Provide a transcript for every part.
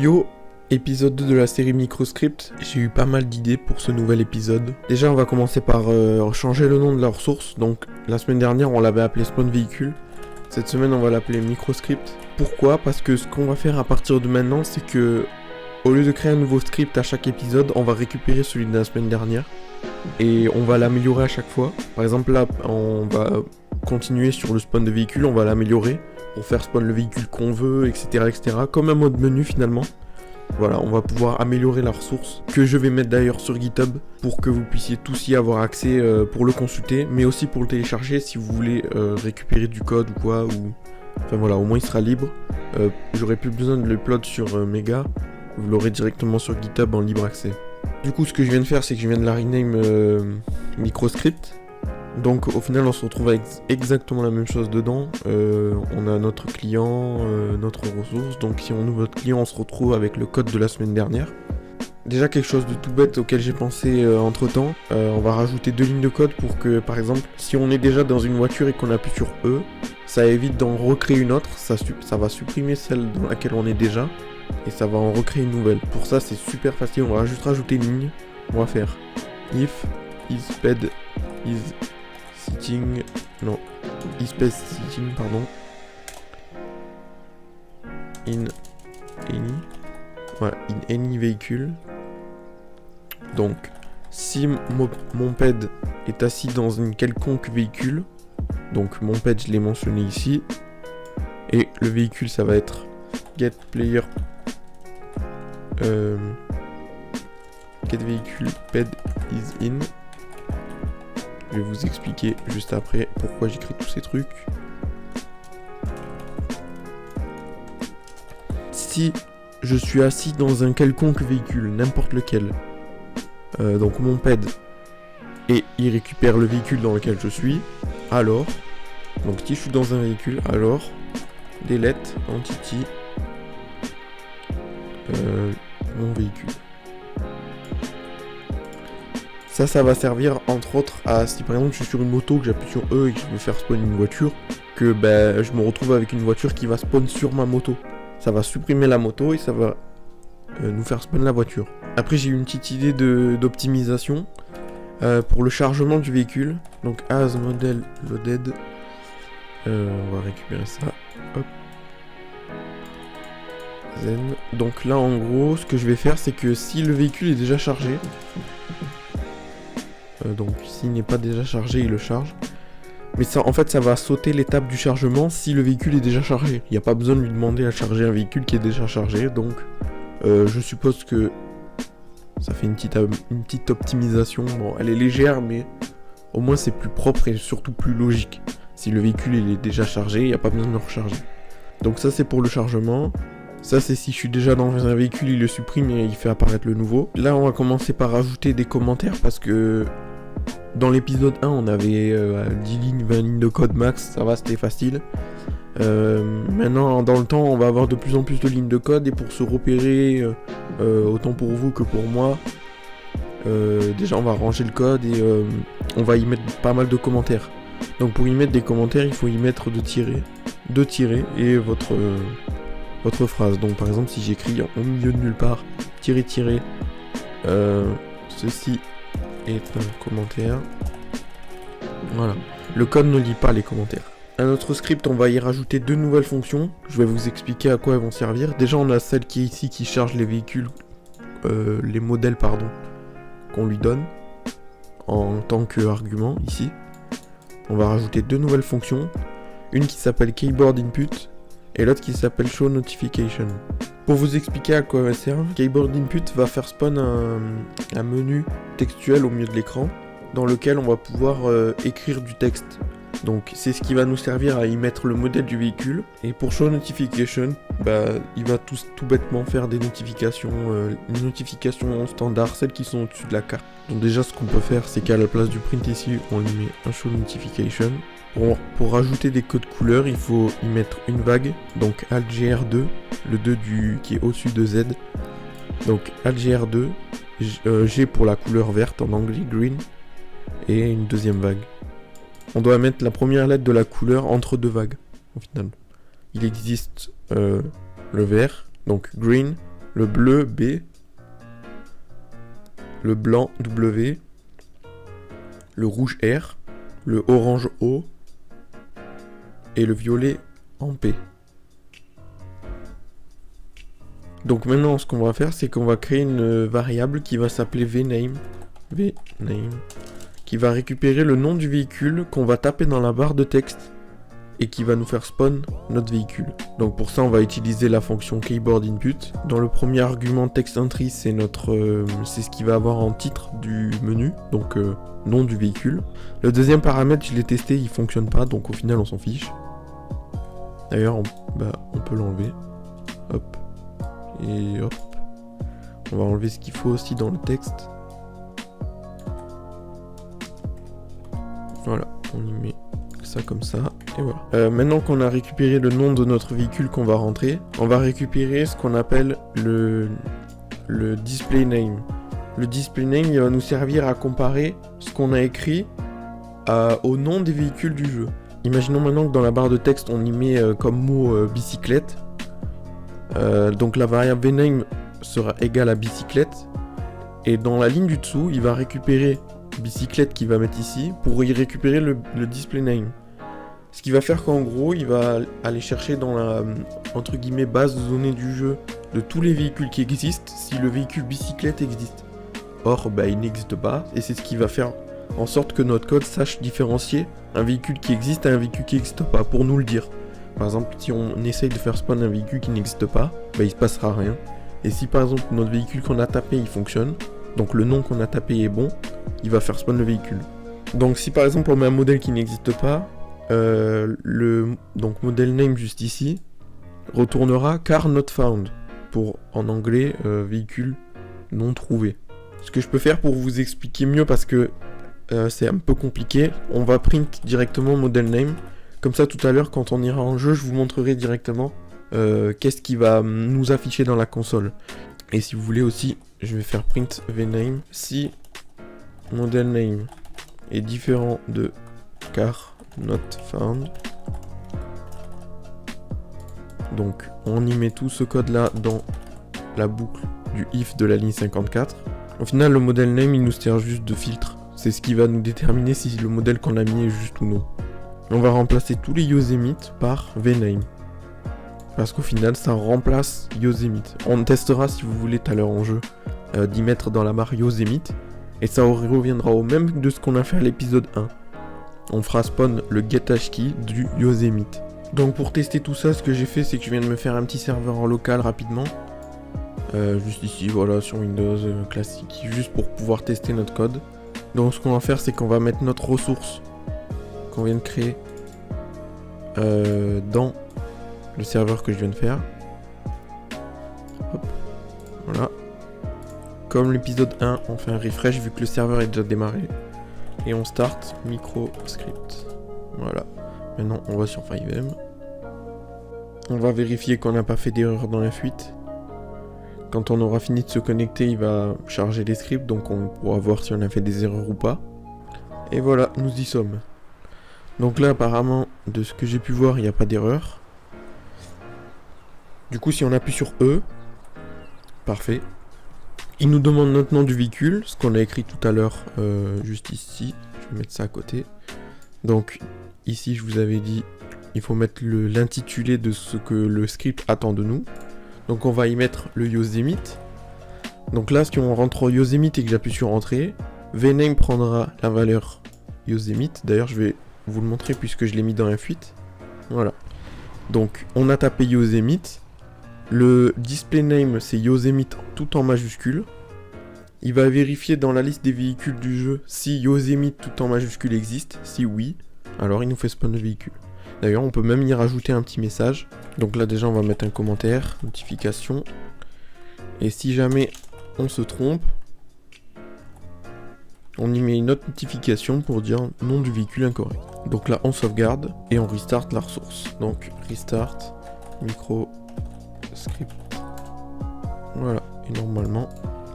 Yo, épisode 2 de la série Microscript. J'ai eu pas mal d'idées pour ce nouvel épisode. Déjà, on va commencer par changer le nom de la ressource. Donc, la semaine dernière, on l'avait appelé Spawn Véhicule. Cette semaine, on va l'appeler Microscript. Pourquoi ? Parce que ce qu'on va faire à partir de maintenant, c'est que, au lieu de créer un nouveau script à chaque épisode, on va récupérer celui de la semaine dernière. Et on va l'améliorer à chaque fois. Par exemple, là, on va continuer sur le spawn de véhicule, on va l'améliorer pour faire spawn le véhicule qu'on veut, etc., etc. Comme un mode menu finalement. Voilà, on va pouvoir améliorer la ressource, que je vais mettre d'ailleurs sur GitHub, pour que vous puissiez tous y avoir accès pour le consulter, mais aussi pour le télécharger si vous voulez récupérer du code ou quoi, ou... Enfin voilà, au moins il sera libre. J'aurai plus besoin de l'upload sur Mega, vous l'aurez directement sur GitHub en libre accès. Du coup, ce que je viens de faire, c'est que je viens de la rename Microscript. Donc au final, on se retrouve avec exactement la même chose dedans. On a notre client, notre ressource. Donc si on ouvre notre client, on se retrouve avec le code de la semaine dernière. Déjà quelque chose de tout bête auquel j'ai pensé entre temps. On va rajouter 2 lignes de code pour que, par exemple, si on est déjà dans une voiture et qu'on appuie sur E, ça évite d'en recréer une autre. Ça va supprimer celle dans laquelle on est déjà. Et ça va en recréer une nouvelle. Pour ça, c'est super facile. On va juste rajouter une ligne. On va faire if isPed is sitting, non, isPed sitting, pardon, in any, voilà, in any véhicule. Donc, si mon ped est assis dans une quelconque véhicule, donc mon ped je l'ai mentionné ici, et le véhicule ça va être get player get véhicule ped is in. Je vais vous expliquer juste après pourquoi j'écris tous ces trucs. Si je suis assis dans un quelconque véhicule, n'importe lequel, donc mon ped, et il récupère le véhicule dans lequel je suis, alors, donc si je suis dans un véhicule, alors, delete entity mon véhicule. Ça va servir entre autres à, si par exemple je suis sur une moto, que j'appuie sur E et que je veux faire spawn une voiture, que je me retrouve avec une voiture qui va spawn sur ma moto. Ça va supprimer la moto et ça va nous faire spawn la voiture. Après j'ai eu une petite idée d'optimisation pour le chargement du véhicule. Donc as model loaded, on va récupérer ça. Hop. Zen. Donc là en gros ce que je vais faire c'est que si le véhicule est déjà chargé, donc s'il n'est pas déjà chargé, il le charge. Mais ça, en fait, ça va sauter l'étape du chargement si le véhicule est déjà chargé. Il n'y a pas besoin de lui demander à charger un véhicule qui est déjà chargé. Donc, je suppose que ça fait une petite optimisation. Bon, elle est légère, mais au moins c'est plus propre et surtout plus logique. Si le véhicule il est déjà chargé, il n'y a pas besoin de le recharger. Donc ça, c'est pour le chargement. Ça, c'est si je suis déjà dans un véhicule, il le supprime et il fait apparaître le nouveau. Là, on va commencer par rajouter des commentaires parce que... Dans l'épisode 1, on avait 10 lignes, 20 lignes de code max, ça va, c'était facile. Maintenant, dans le temps, on va avoir de plus en plus de lignes de code, et pour se repérer, autant pour vous que pour moi, déjà on va ranger le code et on va y mettre pas mal de commentaires. Donc pour y mettre des commentaires, il faut y mettre deux tirets et votre phrase. Donc par exemple, si j'écris au milieu de nulle part, ceci est un commentaire. Voilà. Le code ne lit pas les commentaires. Un autre script, on va y rajouter 2 nouvelles fonctions. Je vais vous expliquer à quoi elles vont servir. Déjà, on a celle qui est ici qui charge les véhicules, les modèles, pardon, qu'on lui donne en tant qu'argument ici. On va rajouter 2 nouvelles fonctions. Une qui s'appelle keyboard input et l'autre qui s'appelle show notification. Pour vous expliquer à quoi elle sert, keyboard input va faire spawn un menu textuel au milieu de l'écran dans lequel on va pouvoir écrire du texte. Donc c'est ce qui va nous servir à y mettre le modèle du véhicule. Et pour show notification, il va tout bêtement faire des notifications, une notification standard, celles qui sont au-dessus de la carte. Donc déjà ce qu'on peut faire, c'est qu'à la place du print ici, on lui met un show notification. Pour rajouter des codes couleurs, il faut y mettre une vague, donc AltGr2, le 2 qui est au-dessus de Z. Donc AltGr2, G pour la couleur verte, en anglais green, et une deuxième vague. On doit mettre la première lettre de la couleur entre 2 vagues, au final. Il existe le vert, donc green, le bleu B, le blanc W, le rouge R, le orange O et le violet en P. Donc maintenant, ce qu'on va faire, c'est qu'on va créer une variable qui va s'appeler vname, qui va récupérer le nom du véhicule qu'on va taper dans la barre de texte et qui va nous faire spawn notre véhicule. Donc pour ça, on va utiliser la fonction keyboard input. Dans le premier argument text entry, c'est ce qu'il va avoir en titre du menu, donc nom du véhicule. Le deuxième paramètre, je l'ai testé, il fonctionne pas, donc au final, on s'en fiche. D'ailleurs, on peut l'enlever. Hop. Et hop. On va enlever ce qu'il faut aussi dans le texte. Voilà, on y met ça comme ça, et voilà. Maintenant qu'on a récupéré le nom de notre véhicule qu'on va rentrer, on va récupérer ce qu'on appelle le display name. Le display name, il va nous servir à comparer ce qu'on a écrit au nom des véhicules du jeu. Imaginons maintenant que dans la barre de texte, on y met comme mot bicyclette. Donc la variable vname sera égale à bicyclette. Et dans la ligne du dessous, il va récupérer bicyclette qu'il va mettre ici pour y récupérer le display name. Ce qui va faire qu'en gros, il va aller chercher dans la entre guillemets base de données du jeu de tous les véhicules qui existent si le véhicule bicyclette existe. Or, il n'existe pas, et c'est ce qui va faire en sorte que notre code sache différencier un véhicule qui existe et un véhicule qui n'existe pas, pour nous le dire. Par exemple, si on essaye de faire spawn un véhicule qui n'existe pas, il se passera rien. Et si par exemple notre véhicule qu'on a tapé il fonctionne, donc le nom qu'on a tapé est bon, il va faire spawn le véhicule. Donc si par exemple on met un modèle qui n'existe pas, donc model name juste ici retournera car not found, pour en anglais véhicule non trouvé. Ce que je peux faire pour vous expliquer mieux, parce que c'est un peu compliqué, on va print directement model name. Comme ça tout à l'heure quand on ira en jeu, je vous montrerai directement qu'est-ce qui va nous afficher dans la console. Et si vous voulez aussi, je vais faire print vname si model name est différent de car not found. Donc on y met tout ce code là dans la boucle du if de la ligne 54. Au final le model name il nous sert juste de filtre. C'est ce qui va nous déterminer si le modèle qu'on a mis est juste ou non. On va remplacer tous les Yosemite par vname. Parce qu'au final ça remplace Yosemite. On testera si vous voulez tout à l'heure en jeu d'y mettre dans la barre Yosemite. Et ça reviendra au même de ce qu'on a fait à l'épisode 1. On fera spawn le getHasKey du Yosemite. Donc pour tester tout ça, ce que j'ai fait c'est que je viens de me faire un petit serveur en local rapidement. Juste ici, voilà, sur Windows classique, juste pour pouvoir tester notre code. Donc ce qu'on va faire c'est qu'on va mettre notre ressource qu'on vient de créer dans le serveur que je viens de faire. Hop. Voilà. Comme l'épisode 1, on fait un refresh vu que le serveur est déjà démarré. Et on start microscript. Voilà. Maintenant on va sur FiveM. On va vérifier qu'on n'a pas fait d'erreur dans la fuite. Quand on aura fini de se connecter, il va charger les scripts, donc on pourra voir si on a fait des erreurs ou pas. Et voilà, nous y sommes. Donc là apparemment, de ce que j'ai pu voir, il n'y a pas d'erreur. Du coup si on appuie sur E, parfait. Il nous demande notre nom du véhicule, ce qu'on a écrit tout à l'heure juste ici. Je vais mettre ça à côté. Donc ici je vous avais dit, il faut mettre l'intitulé de ce que le script attend de nous. Donc on va y mettre le Yosemite. Donc là si on rentre au Yosemite et que j'appuie sur entrée, vname prendra la valeur Yosemite. D'ailleurs je vais vous le montrer puisque je l'ai mis dans la fuite. Voilà. Donc on a tapé Yosemite. Le display name c'est Yosemite tout en majuscule. Il va vérifier dans la liste des véhicules du jeu si Yosemite tout en majuscule existe. Si oui, alors il nous fait spawn le véhicule. D'ailleurs on peut même y rajouter un petit message. Donc là déjà on va mettre un commentaire, notification. Et si jamais on se trompe, on y met une autre notification pour dire nom du véhicule incorrect. Donc là on sauvegarde et on restart la ressource. Donc restart micro script. Voilà, et normalement,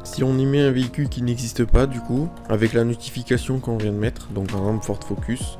si on y met un véhicule qui n'existe pas, du coup, avec la notification qu'on vient de mettre, donc par exemple Ford Focus,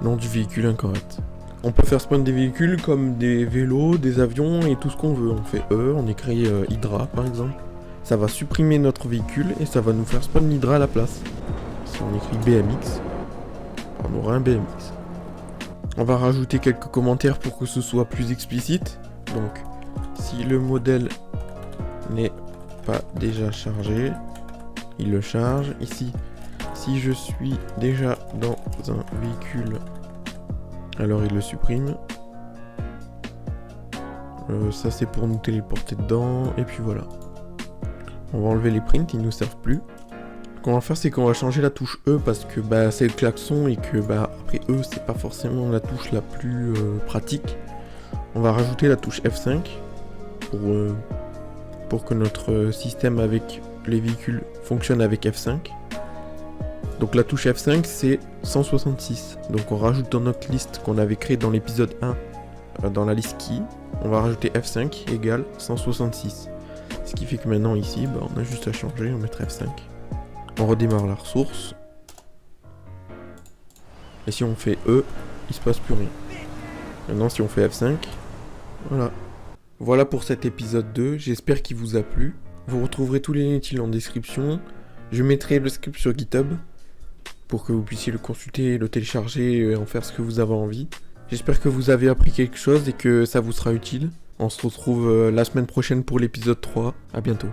nom du véhicule incorrect. On peut faire spawn des véhicules comme des vélos, des avions et tout ce qu'on veut. On fait E, on écrit Hydra par exemple. Ça va supprimer notre véhicule et ça va nous faire spawn l'Hydra à la place. Si on écrit BMX, on aura un BMX. On va rajouter quelques commentaires pour que ce soit plus explicite. Donc, si le modèle n'est pas déjà chargé, il le charge. Ici, si je suis déjà dans un véhicule, alors il le supprime. Ça c'est pour nous téléporter dedans. Et puis voilà. On va enlever les prints, ils nous servent plus. Ce qu'on va faire, c'est qu'on va changer la touche E parce que c'est le klaxon et que après E c'est pas forcément la touche la plus pratique. On va rajouter la touche F5 pour que notre système avec les véhicules fonctionne avec F5. Donc la touche F5 c'est 166. Donc on rajoute dans notre liste qu'on avait créée dans l'épisode 1, dans la liste key, on va rajouter F5 égale 166. Ce qui fait que maintenant ici, on a juste à changer, on mettra F5. On redémarre la ressource. Et si on fait E, il se passe plus rien. Maintenant si on fait F5, voilà. Voilà pour cet épisode 2, j'espère qu'il vous a plu. Vous retrouverez tous les liens utiles en description. Je mettrai le script sur GitHub pour que vous puissiez le consulter, le télécharger et en faire ce que vous avez envie. J'espère que vous avez appris quelque chose et que ça vous sera utile. On se retrouve la semaine prochaine pour l'épisode 3. À bientôt.